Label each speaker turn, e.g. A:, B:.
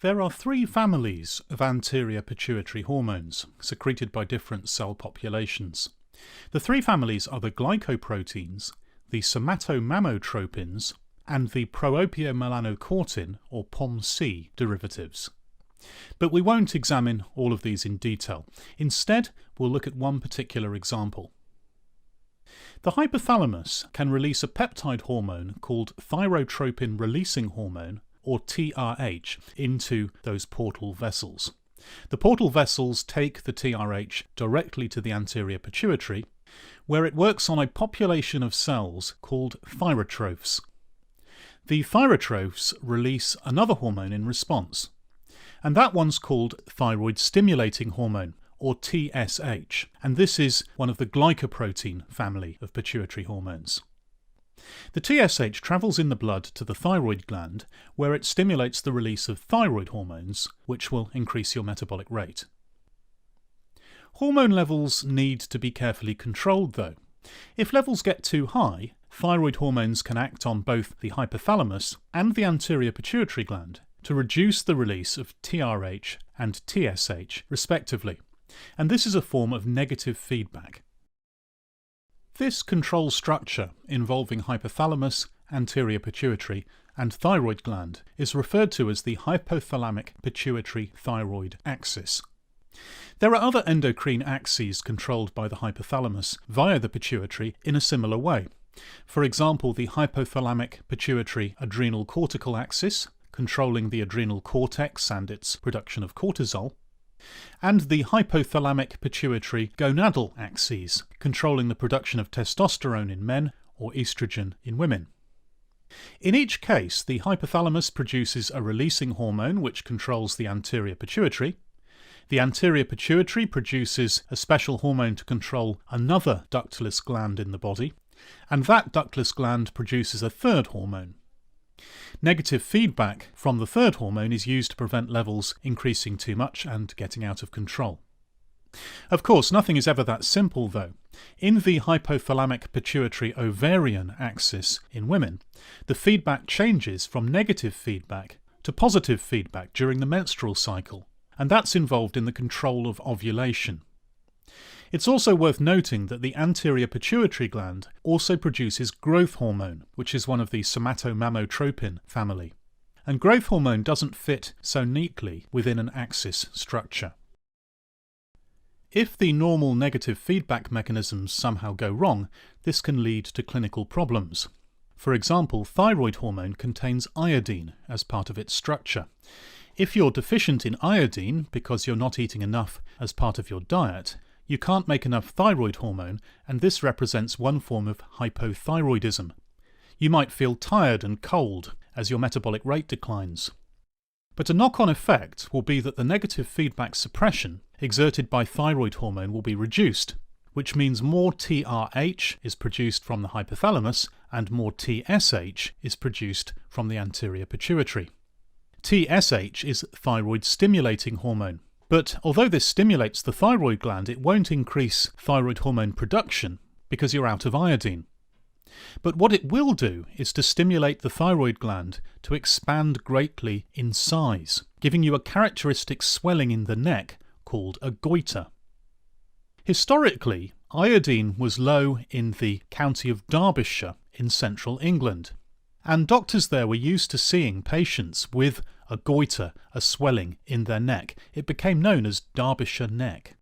A: There are three families of anterior pituitary hormones secreted by different cell populations. The three families are the glycoproteins, the somatomammotropins, and the proopiomelanocortin or POMC derivatives. But we won't examine all of these in detail. Instead, we'll look at one particular example. The hypothalamus can release a peptide hormone called thyrotropin releasing hormone, or TRH, into those portal vessels. The portal vessels take the TRH directly to the anterior pituitary, where it works on a population of cells called thyrotrophs. The thyrotrophs release another hormone in response, and that one's called thyroid stimulating hormone, or TSH, and this is one of the glycoprotein family of pituitary hormones. The TSH travels in the blood to the thyroid gland, where it stimulates the release of thyroid hormones, which will increase your metabolic rate. Hormone levels need to be carefully controlled though. If levels get too high, thyroid hormones can act on both the hypothalamus and the anterior pituitary gland to reduce the release of TRH and TSH respectively, and this is a form of negative feedback. This control structure involving hypothalamus, anterior pituitary, and thyroid gland is referred to as the hypothalamic pituitary thyroid axis. There are other endocrine axes controlled by the hypothalamus via the pituitary in a similar way. For example, the hypothalamic pituitary adrenal cortical axis, controlling the adrenal cortex and its production of cortisol, and the hypothalamic pituitary gonadal axes, controlling the production of testosterone in men or estrogen in women. In each case, the hypothalamus produces a releasing hormone which controls the anterior pituitary. The anterior pituitary produces a special hormone to control another ductless gland in the body, and that ductless gland produces a third hormone. Negative feedback from the third hormone is used to prevent levels increasing too much and getting out of control. Of course, nothing is ever that simple though. In the hypothalamic pituitary ovarian axis in women, the feedback changes from negative feedback to positive feedback during the menstrual cycle, and that's involved in the control of ovulation. It's also worth noting that the anterior pituitary gland also produces growth hormone, which is one of the somatomammotropin family. And growth hormone doesn't fit so neatly within an axis structure. If the normal negative feedback mechanisms somehow go wrong, this can lead to clinical problems. For example, thyroid hormone contains iodine as part of its structure. If you're deficient in iodine because you're not eating enough as part of your diet, you can't make enough thyroid hormone, and this represents one form of hypothyroidism. You might feel tired and cold as your metabolic rate declines. But a knock-on effect will be that the negative feedback suppression exerted by thyroid hormone will be reduced, which means more TRH is produced from the hypothalamus and more TSH is produced from the anterior pituitary. TSH is thyroid stimulating hormone. But although this stimulates the thyroid gland, it won't increase thyroid hormone production because you're out of iodine. But what it will do is to stimulate the thyroid gland to expand greatly in size, giving you a characteristic swelling in the neck called a goiter. Historically, iodine was low in the county of Derbyshire in central England, and doctors there were used to seeing patients with a goiter, a swelling in their neck. It became known as Derbyshire neck.